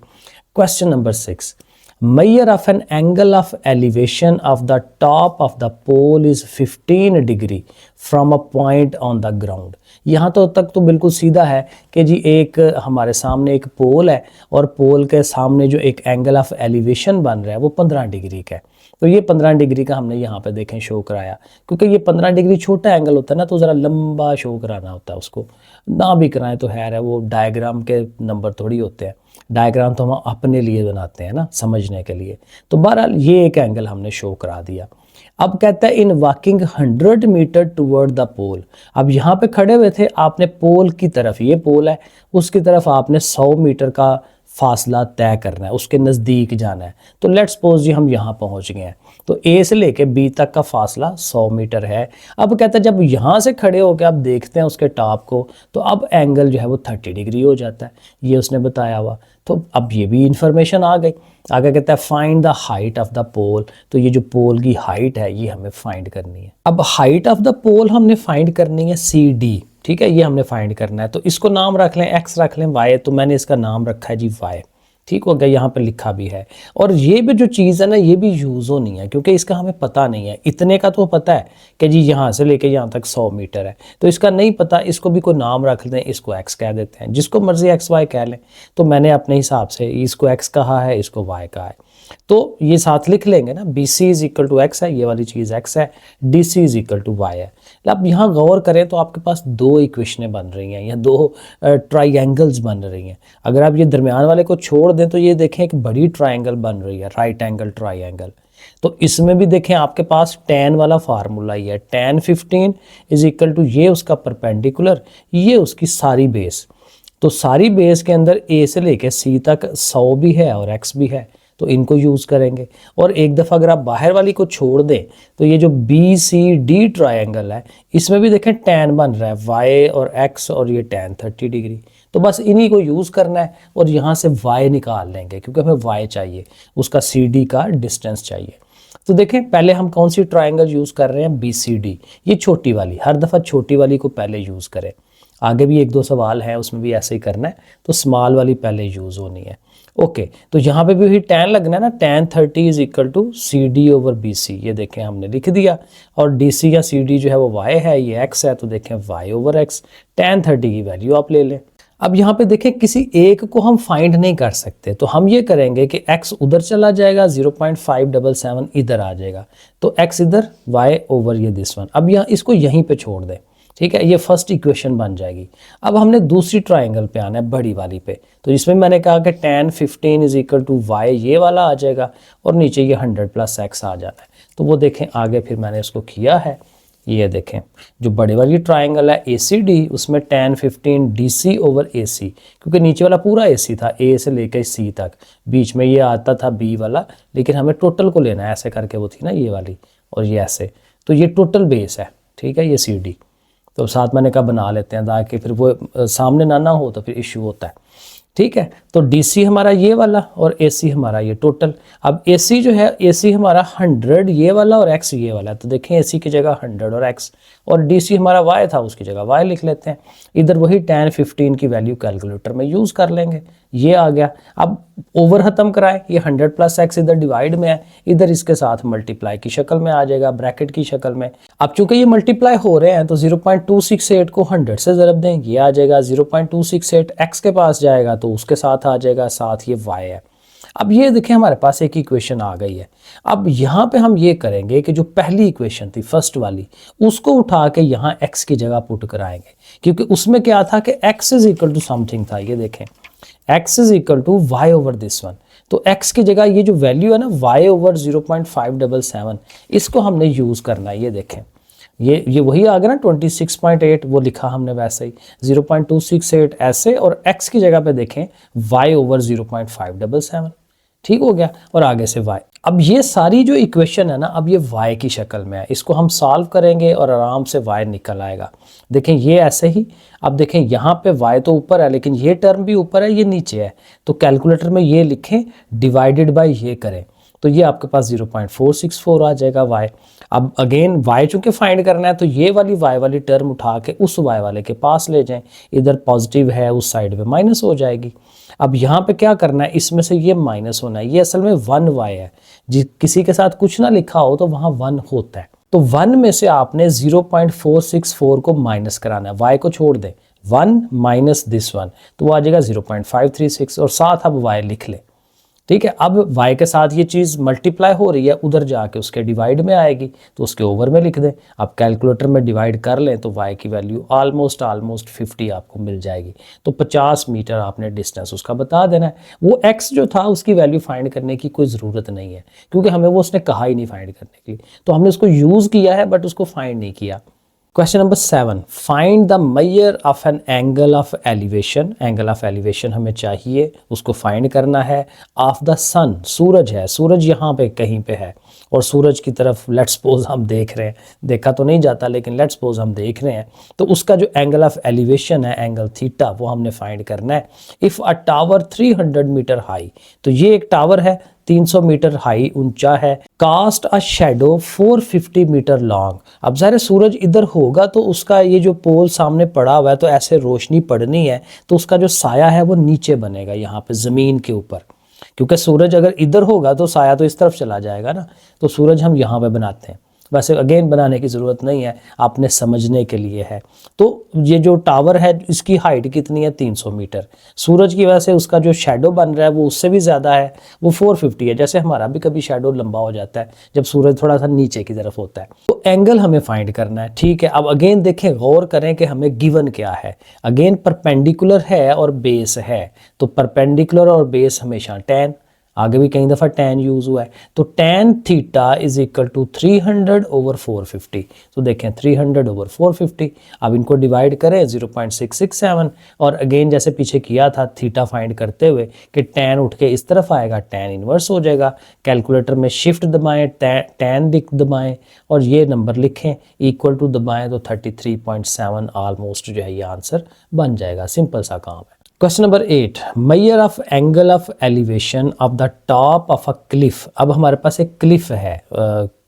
Question number 6, measure of an angle of elevation of the top of the pole is 15 degree from a point on the ground। यहाँ तो तक तो बिल्कुल सीधा है कि जी एक हमारे सामने एक पोल है और पोल के सामने जो एक एंगल ऑफ एलिवेशन बन रहा है वो 15 डिग्री का है। तो ये 15 डिग्री का हमने यहाँ पे देखें शो कराया, क्योंकि ये 15 डिग्री छोटा एंगल होता है ना, तो ज़रा लंबा शो कराना होता है उसको। ना भी कराएं तो है वो डायग्राम के नंबर थोड़ी होते हैं, डायग्राम तो हम अपने लिए बनाते हैं ना, समझने के लिए। तो बहरहाल ये एक एंगल हमने शो करा दिया। अब कहता है in walking 100 metre toward the pole. अब यहाँ पे खड़े हुए थे, आपने पोल की तरफ, ये पोल है, उसकी तरफ आपने 100 मीटर का फासला तय करना है, उसके नज़दीक जाना है। तो लेट्स सपोज जी हम यहाँ पहुँच गए हैं, तो ए से लेके बी तक का फासला 100 मीटर है। अब कहता है जब यहाँ से खड़े होकर आप देखते हैं उसके टॉप को, तो अब एंगल जो है वो 30 डिग्री हो जाता है, ये उसने बताया हुआ। तो अब ये भी इंफॉर्मेशन आ गई। आगे कहता है find the height of the pole. तो ये जो पोल की हाइट है ये हमें फाइंड करनी है। अब हाइट ऑफ द पोल हमने फाइंड करनी है CD, ठीक है, ये हमने फाइंड करना है। तो इसको नाम रख लें, x रख लें, y, तो मैंने इसका नाम रखा है जी y, ठीक हो गया, यहाँ पे लिखा भी है। और ये भी जो चीज़ है ना, ये भी यूज़ होनी है, क्योंकि इसका हमें पता नहीं है। इतने का तो पता है कि जी यहाँ से लेके यहाँ तक 100 मीटर है, तो इसका नहीं पता, इसको भी कोई नाम रख दें, इसको x कह देते हैं, जिसको मर्जी x y कह लें। तो मैंने अपने हिसाब से इसको x कहा है, इसको y कहा है, तो ये साथ लिख लेंगे ना, BC is equal to x है, ये वाली चीज़ x है, DC is equal to y है। अब यहाँ गौर करें तो आपके पास दो इक्वेशनें बन रही हैं, या दो ट्राइंगल्स बन रही हैं। अगर आप ये दरमियान वाले को छोड़ दें तो ये देखें एक बड़ी ट्राइंगल बन रही है, राइट एंगल ट्राइंगल। तो इसमें भी देखें आपके पास tan वाला फार्मूला ही है, tan 15 इज इक्वल टू ये उसका परपेंडिकुलर, ये उसकी सारी बेस। तो सारी बेस के अंदर A से लेके C तक 100 भी है और x भी है, तो इनको यूज़ करेंगे। और एक दफ़ा अगर आप बाहर वाली को छोड़ दें तो ये जो BCD ट्रायंगल है, इसमें भी देखें tan बन रहा है, y और x, और ये tan 30 डिग्री। तो बस इन्हीं को यूज़ करना है और यहाँ से y निकाल लेंगे, क्योंकि हमें y चाहिए, उसका CD का डिस्टेंस चाहिए। तो देखें पहले हम कौन सी ट्रायंगल यूज़ कर रहे हैं, BCD, ये छोटी वाली। हर दफ़ा छोटी वाली को पहले यूज़ करें। आगे भी एक दो सवाल है, उसमें भी ऐसे ही करना है, तो स्मॉल वाली पहले यूज़ होनी है। ओके, तो यहाँ पे भी tan लगना है ना, tan 30 is equal to CD over BC, ये देखें हमने लिख दिया। और DC या CD जो है वो y है, ये x है, तो देखें y ओवर x, tan 30 की वैल्यू आप ले लें। अब यहाँ पे देखें किसी एक को हम फाइंड नहीं कर सकते, तो हम ये करेंगे कि x उधर चला जाएगा, 0.577 इधर आ जाएगा, तो x इधर, y ओवर ये दिस वन। अब यहाँ इसको यहीं पे छोड़ दें, ठीक है, ये फर्स्ट इक्वेशन बन जाएगी। अब हमने दूसरी ट्रायंगल पे आना है, बड़ी वाली पे। तो इसमें मैंने कहा कि tan 15 is equal to y, ये वाला आ जाएगा, और नीचे ये 100 प्लस x आ जाना है। तो वो देखें आगे फिर मैंने उसको किया है, ये देखें जो बड़े वाली ट्रायंगल है ACD, उसमें tan 15 DC ओवर AC, क्योंकि नीचे वाला पूरा AC था, A से लेकर C तक, बीच में ये आता था B वाला, लेकिन हमें टोटल को लेना है, ऐसे करके वो थी ना ये वाली, और ये ऐसे, तो ये टोटल बेस है, ठीक है, ये CD। तो साथ मैंने कहा बना लेते हैं ताकि फिर वो सामने ना हो तो फिर इशू होता है, ठीक है। तो DC हमारा ये वाला और AC हमारा ये टोटल। अब AC जो है, AC हमारा 100 ये वाला और X ये वाला, तो देखें AC की जगह 100 और X, और DC हमारा Y था, उसकी जगह Y लिख लेते हैं। इधर वही tan 15 की वैल्यू कैलकुलेटर में यूज़ कर लेंगे, ये आ गया। अब ओवर ख़त्म कराएं, ये 100 प्लस x इधर डिवाइड में है, इधर इसके साथ मल्टीप्लाई की शक्ल में आ जाएगा, ब्रैकेट की शक्ल में। अब चूंकि ये मल्टीप्लाई हो रहे हैं तो 0.268 को 100 से ज़रब दें, ये आ जाएगा। 0.268 x के पास जाएगा तो उसके साथ आ जाएगा, साथ ये y है। अब ये देखें हमारे पास एक इक्वेशन आ गई है। अब यहाँ पे हम ये करेंगे कि जो पहली इक्वेशन थी फर्स्ट वाली, उसको उठा के यहाँ x की जगह पुट कराएंगे, क्योंकि उसमें क्या था कि x is equal to something था, ये देखें x is equal to y over this one. तो x की जगह ये जो वैल्यू है ना y ओवर 0.577, इसको हमने यूज़ करना है। ये देखें, ये वही आ गया ना 26.8, वो लिखा हमने वैसे ही 0.268 ऐसे, और x की जगह पे देखें y ओवर 0.577, ठीक हो गया, और आगे से y। अब ये सारी जो इक्वेशन है ना, अब ये y की शक्ल में है, इसको हम सॉल्व करेंगे और आराम से y निकल आएगा। देखें ये ऐसे ही, अब देखें यहाँ पे y तो ऊपर है लेकिन ये टर्म भी ऊपर है, ये नीचे है, तो कैलकुलेटर में ये लिखें डिवाइडेड बाय ये करें, तो ये आपके पास 0.464 आ जाएगा y। अब अगेन y चूंकि फाइंड करना है तो ये वाली y वाली टर्म उठा के उस y वाले के पास ले जाएं, इधर पॉजिटिव है उस साइड पे माइनस हो जाएगी। अब यहाँ पे क्या करना है, इसमें से ये माइनस होना है, ये असल में 1y है, किसी के साथ कुछ ना लिखा हो तो वहाँ 1 होता है, तो 1 में से आपने 0.464 को माइनस कराना है, y को छोड़ दें, 1 माइनस दिस 1, तो वो आ जाएगा 0.536, और साथ अब y लिख लें, ठीक है। अब y के साथ ये चीज़ मल्टीप्लाई हो रही है, उधर जाके उसके डिवाइड में आएगी, तो उसके ओवर में लिख दें। अब कैलकुलेटर में डिवाइड कर लें तो y की वैल्यू ऑलमोस्ट 50 आपको मिल जाएगी। तो 50 मीटर आपने डिस्टेंस उसका बता देना है। वो x जो था उसकी वैल्यू फाइंड करने की कोई ज़रूरत नहीं है, क्योंकि हमें वो उसने कहा ही नहीं फाइंड करने के लिए, तो हमने उसको यूज़ किया है बट उसको फाइंड नहीं किया। Question number 7, find the measure of N angle of elevation. Angle of elevation हमें चाहिए, उसको फाइंड करना है। ऑफ द सन, सूरज है, सूरज यहाँ पे कहीं पे है और सूरज की तरफ लेट्स सपोज हम देख रहे हैं, देखा तो नहीं जाता लेकिन लेट्स सपोज हम देख रहे हैं, तो उसका जो एंगल ऑफ एलिवेशन है एंगल थीटा, वो हमने फाइंड करना है। If a tower 300 metre high, तो ये एक टावर है 300 मीटर हाई ऊंचा है, cast a shadow 450 metre long. अब ज़ाहिर सूरज इधर होगा तो उसका ये जो पोल सामने पड़ा हुआ है तो ऐसे रोशनी पड़नी है, तो उसका जो साया है वो नीचे बनेगा यहाँ पे ज़मीन के ऊपर, क्योंकि सूरज अगर इधर होगा तो साया तो इस तरफ चला जाएगा ना, तो सूरज हम यहाँ पे बनाते हैं। वैसे अगेन बनाने की ज़रूरत नहीं है, आपने समझने के लिए है। तो ये जो टावर है इसकी हाइट कितनी है, 300 मीटर। सूरज की वजह से उसका जो शेडो बन रहा है वो उससे भी ज़्यादा है, वो 450 है। जैसे हमारा भी कभी शेडो लंबा हो जाता है जब सूरज थोड़ा सा नीचे की तरफ होता है। तो एंगल हमें फाइंड करना है, ठीक है। अब अगेन देखें, गौर करें कि हमें गिवन क्या है। अगेन परपेंडिकुलर है और बेस है, तो परपेंडिकुलर और बेस हमेशा tan, आगे भी कई दफ़ा tan यूज़ हुआ है, तो tan theta is equal to 300 over 450। तो देखें 300 ओवर 450, अब इनको डिवाइड करें 0.667, और अगेन जैसे पीछे किया था थीटा फाइंड करते हुए कि tan उठ के इस तरफ आएगा, tan इन्वर्स हो जाएगा। कैलकुलेटर में शिफ्ट दबाएं, tan दबाएं और ये नंबर लिखें, इक्वल टू दबाएं तो 33.7 ऑलमोस्ट जो है ये आंसर बन जाएगा। सिंपल सा काम है। Question number 8, measure of angle of elevation of the top of a cliff. अब हमारे पास एक क्लिफ है,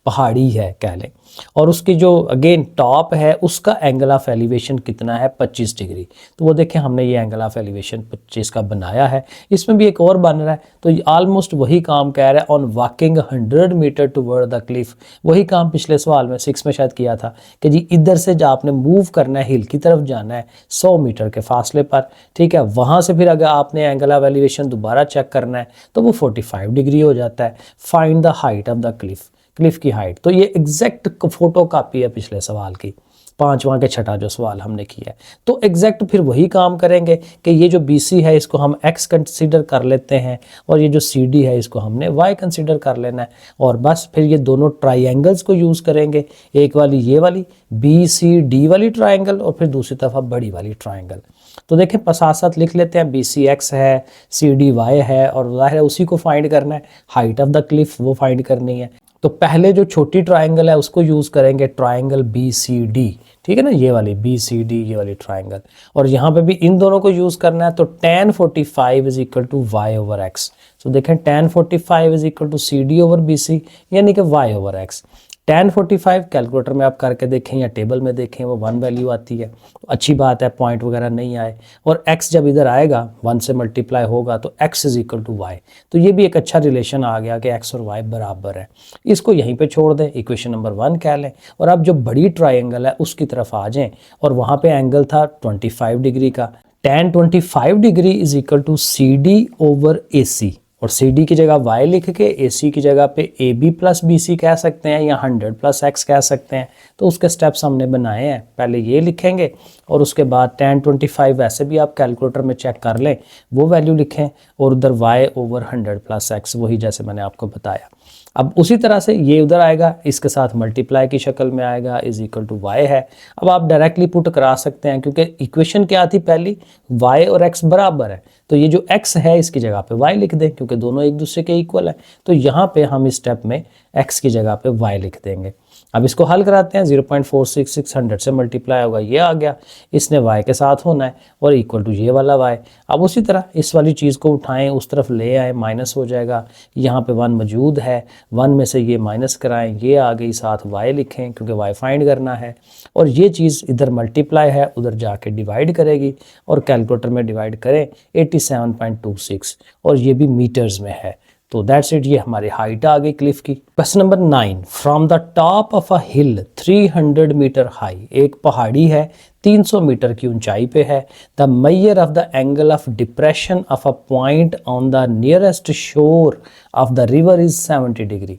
पहाड़ी है कह लें, और उसकी जो अगेन टॉप है उसका एंगल ऑफ एलिवेशन कितना है, 25 डिग्री। तो वो देखें हमने ये एंगल ऑफ एलिवेशन 25 का बनाया है। इसमें भी एक और बन रहा है, तो ऑलमोस्ट वही काम कह रहा है। On walking 100 metre toward the cliff, वही काम पिछले सवाल में 6 में शायद किया था कि जी इधर से जो आपने मूव करना है, हिल की तरफ जाना है 100 मीटर के फासले पर, ठीक है। वहाँ से फिर अगर आपने एंगल ऑफ एलिवेशन दोबारा चेक करना है तो वो 45 डिग्री हो जाता है। Find the height of the Cliff, Cliff की हाइट। तो ये एग्जैक्ट फोटो कापी है पिछले सवाल की, 5वां के छठा जो सवाल हमने किया है। तो एग्जैक्ट फिर वही काम करेंगे कि ये जो BC है इसको हम x कंसीडर कर लेते हैं, और ये जो CD है इसको हमने y कंसीडर कर लेना है, और बस फिर ये दोनों ट्राइंगल्स को यूज़ करेंगे। एक वाली ये वाली BCD वाली ट्राइंगल, और फिर दूसरी तरफ बड़ी वाली ट्राइंगल। तो देखें साथ साथ लिख लेते हैं, BC x है, CD y है, और जाहिर है उसी को फाइंड करना है। हाइट ऑफ द क्लिफ वो फाइंड करनी है। तो पहले जो छोटी ट्राइंगल है उसको यूज़ करेंगे, ट्राइंगल BCD, ठीक है ना, ये वाली BCD, ये वाली ट्राइंगल, और यहाँ पे भी इन दोनों को यूज़ करना है। तो tan 45 is equal to y over x। तो देखें tan 45 is equal to CD over BC, यानी कि y over x। tan 45 calculator में आप करके देखें या टेबल में देखें, वो 1 वैल्यू आती है, तो अच्छी बात है, पॉइंट वगैरह नहीं आए। और x जब इधर आएगा 1 से मल्टीप्लाई होगा तो x is equal to y। तो ये भी एक अच्छा रिलेशन आ गया कि x और y बराबर है। इसको यहीं पे छोड़ दें, इक्वेशन नंबर 1 कह लें, और अब जो बड़ी ट्राइंगल है उसकी तरफ आ जाएं, और वहाँ पे एंगल था 25 डिग्री का। tan 25 degree is equal to CD over AC। और सी डी की जगह y लिख के ए सी की जगह पे A B plus B C कह सकते हैं या 100 प्लस x कह सकते हैं। तो उसके स्टेप्स हमने बनाए हैं, पहले ये लिखेंगे और उसके बाद tan 25 वैसे भी आप कैलकुलेटर में चेक कर लें, वो वैल्यू लिखें और उधर y ओवर 100 प्लस x, वही जैसे मैंने आपको बताया। अब उसी तरह से ये उधर आएगा, इसके साथ मल्टीप्लाई की शक्ल में आएगा, इज इक्वल टू y है। अब आप डायरेक्टली पुट करा सकते हैं क्योंकि इक्वेशन क्या थी पहली, y और x बराबर है, तो ये जो x है इसकी जगह पे y लिख दें क्योंकि दोनों एक दूसरे के इक्वल है। तो यहाँ पे हम इस स्टेप में x की जगह पे y लिख देंगे। अब इसको हल कराते हैं, 0.466 100 से मल्टीप्लाई होगा, ये आ गया, इसने y के साथ होना है और इक्वल टू ये वाला y। अब उसी तरह इस वाली चीज़ को उठाएं, उस तरफ ले आए, माइनस हो जाएगा, यहाँ पे 1 मौजूद है, 1 में से ये माइनस कराएं, ये आ गई, साथ y लिखें क्योंकि y फाइंड करना है, और ये चीज़ इधर मल्टीप्लाई है, उधर जाके डिवाइड करेगी और कैलकुलेटर में डिवाइड करें 87.26 और ये भी मीटर्स में है। तो दैट्स इट, ये हमारी हाइट आ गई क्लिफ की। Question number 9, from the top of a hill 300 metre high, एक पहाड़ी है 300 मीटर की ऊंचाई पे है, the measure of the angle of depression of a point on the nearest shore of the river is 70 degree.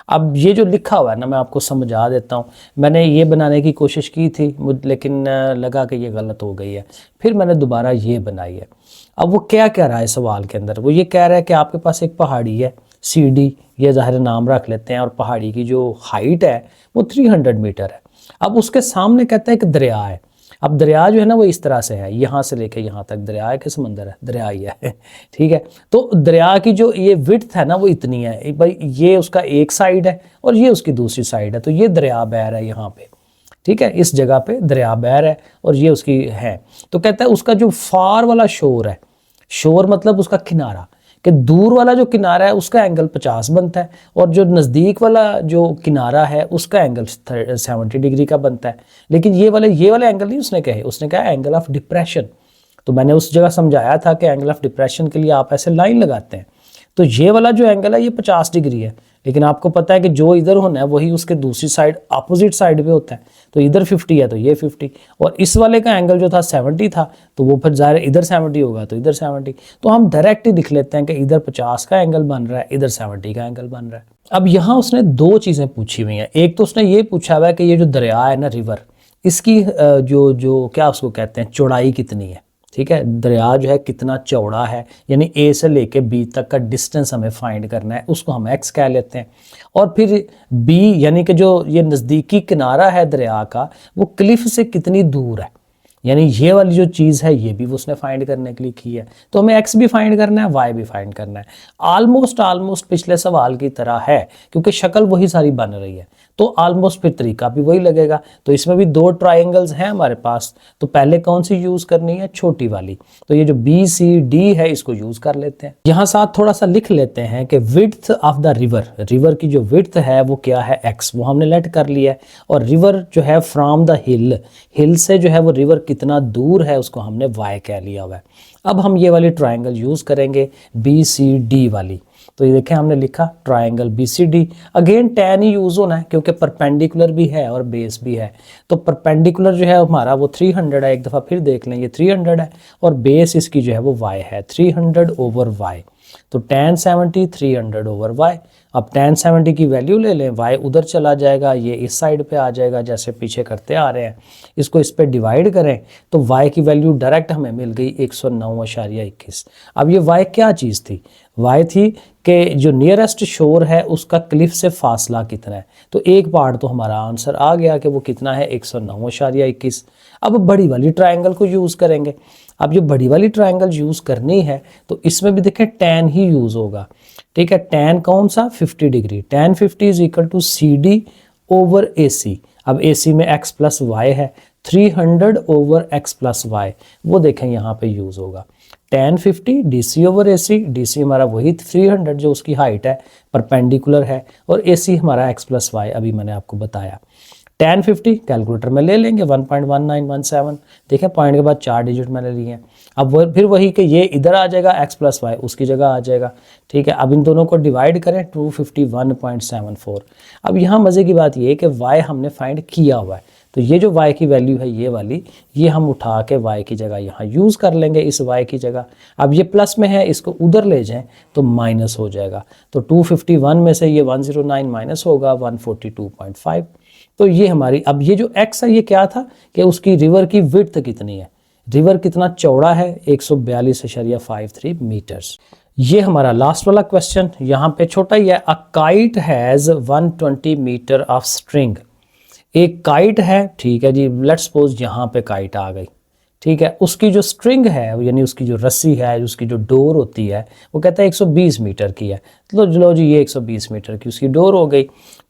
अब ये जो लिखा हुआ है ना, मैं आपको समझा देता हूँ। मैंने ये बनाने की कोशिश की थी लेकिन लगा कि ये गलत हो गई है, फिर मैंने दोबारा ये बनाई है। अब वो क्या कह रहा है सवाल के अंदर, वो ये कह रहा है कि आपके पास एक पहाड़ी है सी डी, ये ज़ाहिर नाम रख लेते हैं, और पहाड़ी की जो हाइट है वो 300 मीटर है। अब उसके सामने कहता है एक दरिया है। अब दरिया जो है ना वो इस तरह से है, यहाँ से लेके यहाँ तक दरिया है कि समंदर है, दरिया ही है ठीक है। तो दरिया की जो ये विड्थ है ना वो इतनी है भाई, ये उसका एक साइड है और ये उसकी दूसरी साइड है, तो ये दरिया बह रहा है यहाँ पे, ठीक है, इस जगह पे दरिया बह रहा है और ये उसकी है। तो कहता है उसका जो फार वाला शोर है, शोर मतलब उसका किनारा, कि दूर वाला जो किनारा है उसका एंगल 50 बनता है और जो नज़दीक वाला जो किनारा है उसका एंगल 70 डिग्री का बनता है। लेकिन ये वाले एंगल नहीं उसने कहे, उसने कहा एंगल ऑफ डिप्रेशन। तो मैंने उस जगह समझाया था कि एंगल ऑफ डिप्रेशन के लिए आप ऐसे लाइन लगाते हैं, तो ये वाला जो एंगल है ये 50 डिग्री है, लेकिन आपको पता है कि जो इधर होना है वही उसके दूसरी साइड अपोजिट साइड पे होता है। तो इधर 50 है तो ये 50, और इस वाले का एंगल जो था 70 था, तो वो फिर ज़ाहिर इधर 70 होगा तो इधर 70। तो हम डायरेक्ट ही लिख लेते हैं कि इधर 50 का एंगल बन रहा है, इधर 70 का एंगल बन रहा है। अब यहाँ उसने दो चीज़ें पूछी हुई हैं। एक तो उसने ये पूछा हुआ है कि ये जो दरिया है ना, रिवर, इसकी जो क्या उसको कहते हैं, चौड़ाई कितनी है, ठीक है, दरिया जो है कितना चौड़ा है, यानी ए से लेके बी तक का डिस्टेंस हमें फाइंड करना है, उसको हम एक्स कह लेते हैं। और फिर बी यानी कि जो ये नज़दीकी किनारा है दरिया का, वो क्लिफ से कितनी दूर है, यानी ये वाली जो चीज़ है ये भी उसने फाइंड करने के लिए की है। तो हमें एक्स भी फाइंड करना है, वाई भी फाइंड करना है। ऑलमोस्ट पिछले सवाल की तरह है क्योंकि शक्ल वही सारी बन रही है, तो ऑलमोस्ट फिर तरीका भी वही लगेगा। तो इसमें भी दो ट्राइंगल्स हैं हमारे पास, तो पहले कौन सी यूज़ करनी है, छोटी वाली। तो ये जो बी सी डी है इसको यूज़ कर लेते हैं। यहाँ साथ थोड़ा सा लिख लेते हैं कि विड्थ ऑफ द रिवर की जो विड्थ है वो क्या है, एक्स, वो हमने लेट कर लिया है। और रिवर जो है फ्रॉम द हिल से जो है वो रिवर कितना दूर है उसको हमने वाई कह लिया हुआ है। अब हम ये वाली ट्राइंगल यूज़ करेंगे बी सी डी वाली। तो ये देखें हमने लिखा triangle B C D, again tan ही यूज़ होना है क्योंकि परपेंडिकुलर भी है और बेस भी है। तो परपेंडिकुलर जो है हमारा वो 300 है, एक दफ़ा फिर देख लें, ये 300 है, और बेस इसकी जो है वो y है, 300 ओवर y। तो tan 70 300 ओवर y। अब tan 70 की वैल्यू ले लें, y उधर चला जाएगा, ये इस साइड पे आ जाएगा जैसे पीछे करते आ रहे हैं, इसको इस पे डिवाइड करें तो y की वैल्यू डायरेक्ट हमें मिल गई 109.21। अब ये y क्या चीज़ थी, y थी कि जो नियरेस्ट शोर है उसका क्लिफ से फासला कितना है। तो एक पार्ट तो हमारा आंसर आ गया कि वो कितना है, 109.21। अब बड़ी वाली ट्राइंगल को यूज़ करेंगे। अब जो बड़ी वाली ट्राइंगल यूज़ करनी है तो इसमें भी देखें tan ही यूज़ होगा, ठीक है। tan कौन सा, 50 degree, tan 50 is equal to C D over A C. अब ए सी में x प्लस वाई है, 300 ओवर x प्लस वाई, वो देखें यहाँ पे यूज़ होगा। tan 50 D C over A C, D C हमारा वही 300 जो उसकी हाइट है, परपेंडिकुलर है, और ए सी हमारा x प्लस वाई अभी मैंने आपको बताया। tan 50 कैलकुलेटर में ले लेंगे 1.1917, देखें पॉइंट के बाद 4 डिजिट मैंने लिए हैं। अब फिर वही कि ये इधर आ जाएगा, x प्लस वाई उसकी जगह आ जाएगा, ठीक है। अब इन दोनों को डिवाइड करें 251.74। अब यहाँ मज़े की बात ये है कि y हमने फाइंड किया हुआ है, तो ये जो y की वैल्यू है ये वाली, ये हम उठा के y की जगह यहाँ यूज़ कर लेंगे इस y की जगह। अब ये प्लस में है, इसको उधर ले जाएं तो माइनस हो जाएगा। तो 251 में से ये 109 माइनस होगा 142.5। तो ये हमारी, अब ये जो x है ये क्या था कि उसकी रिवर की विड्थ कितनी है, रिवर कितना चौड़ा है, 142.53 मीटर्स। ये हमारा लास्ट वाला क्वेश्चन यहाँ पे छोटा ही है। A kite has 120 metre of string. एक काइट है, ठीक है जी, लेट्स सपोज यहाँ पे काइट आ गई, ठीक है, उसकी जो स्ट्रिंग है यानी उसकी जो रस्सी है, उसकी जो डोर होती है, वो कहता है 120 मीटर की है। तो लो जी ये 120 मीटर की उसकी डोर हो गई,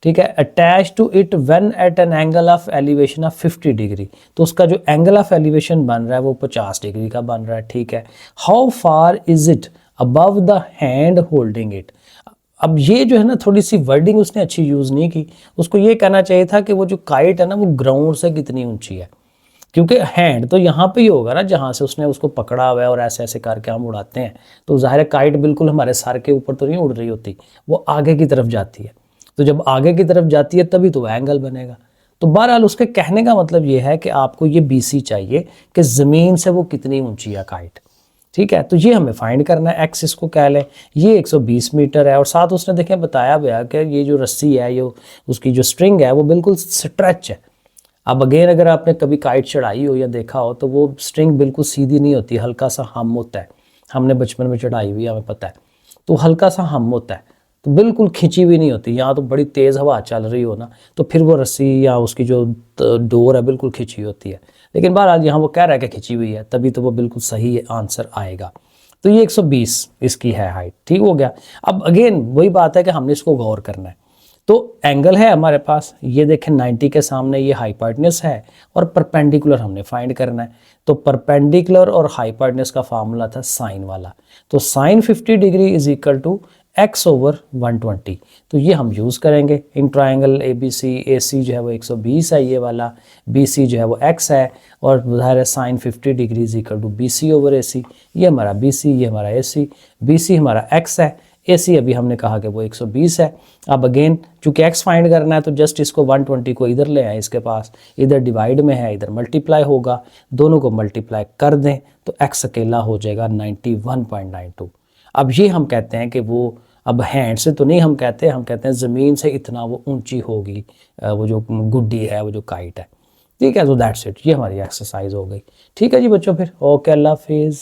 ठीक है। Attach to it when at an angle of elevation of 50 degree, तो उसका जो एंगल ऑफ एलिवेशन बन रहा है वो 50 डिग्री का बन रहा है, ठीक है। How far is it above the hand holding it. अब ये जो है ना, थोड़ी सी वर्डिंग उसने अच्छी यूज़ नहीं की, उसको ये कहना चाहिए था कि वो जो काइट है ना वो ग्राउंड से कितनी ऊंची है, क्योंकि हैंड तो यहाँ पे ही होगा ना जहाँ से उसने उसको पकड़ा हुआ है और ऐसे ऐसे करके हम उड़ाते हैं। तो जाहिर है काइट बिल्कुल हमारे सर के ऊपर तो नहीं उड़ रही होती, वो आगे की तरफ जाती है। तो जब आगे की तरफ जाती है तभी तो एंगल बनेगा। तो बहरहाल उसके कहने का मतलब ये है कि आपको ये BC चाहिए कि ज़मीन से वो कितनी ऊंची है काइट, ठीक है। तो ये हमें फाइंड करना है, एक्स इसको कह लें, ये 120 मीटर है। और साथ उसने देखें बताया गया कि ये जो रस्सी है, ये उसकी जो स्ट्रिंग है वो बिल्कुल स्ट्रेच है। अब अगेन अगर आपने कभी काइट चढ़ाई हो या देखा हो तो वो स्ट्रिंग बिल्कुल सीधी नहीं होती, हल्का सा हम होता है। हमने बचपन में चढ़ाई हुई, हमें पता है। तो हल्का सा हम होता है, तो बिल्कुल खिंची हुई नहीं होती। यहाँ तो बड़ी तेज़ हवा चल रही हो ना, तो फिर वो रस्सी या उसकी जो डोर है बिल्कुल खिंची होती है। लेकिन बहरहाल यहाँ वो कह रहा है कि खिंची हुई है, तभी तो वो बिल्कुल सही आंसर आएगा। तो ये 120 इसकी है हाइट, ठीक हो गया। अब अगेन वही बात है कि हमने इसको गौर करना है। तो एंगल है हमारे पास, ये देखें 90 के सामने ये हाइपोटेन्यूस है, और परपेंडिकुलर हमने फाइंड करना है। तो परपेंडिकुलर और हाइपोटेन्यूस का फार्मूला था साइन वाला। तो sine 50 degree is equal to x over 120। तो ये हम यूज़ करेंगे इन ट्रायंगल ABC। AC जो है वो 120 है ये वाला, BC जो है वो x है, और ज़ाहिर है sine 50 degree is equal to BC over AC। ये हमारा BC, ये हमारा AC। BC हमारा x है, AC अभी हमने कहा कि वो 120 है। अब अगेन चूंकि x फाइंड करना है तो जस्ट इसको 120 को इधर ले आए, इसके पास इधर डिवाइड में है, इधर मल्टीप्लाई होगा, दोनों को मल्टीप्लाई कर दें तो x अकेला हो जाएगा 91.92। अब ये हम कहते हैं कि वो अब हैंड से तो नहीं हम कहते हैं ज़मीन से इतना वो ऊंची होगी वो जो गुड्डी है, वो जो काइट है, ठीक है। तो दैट्स इट, ये हमारी एक्सरसाइज हो गई। ठीक है जी बच्चों, फिर ओके, अल्लाह हाफिज़।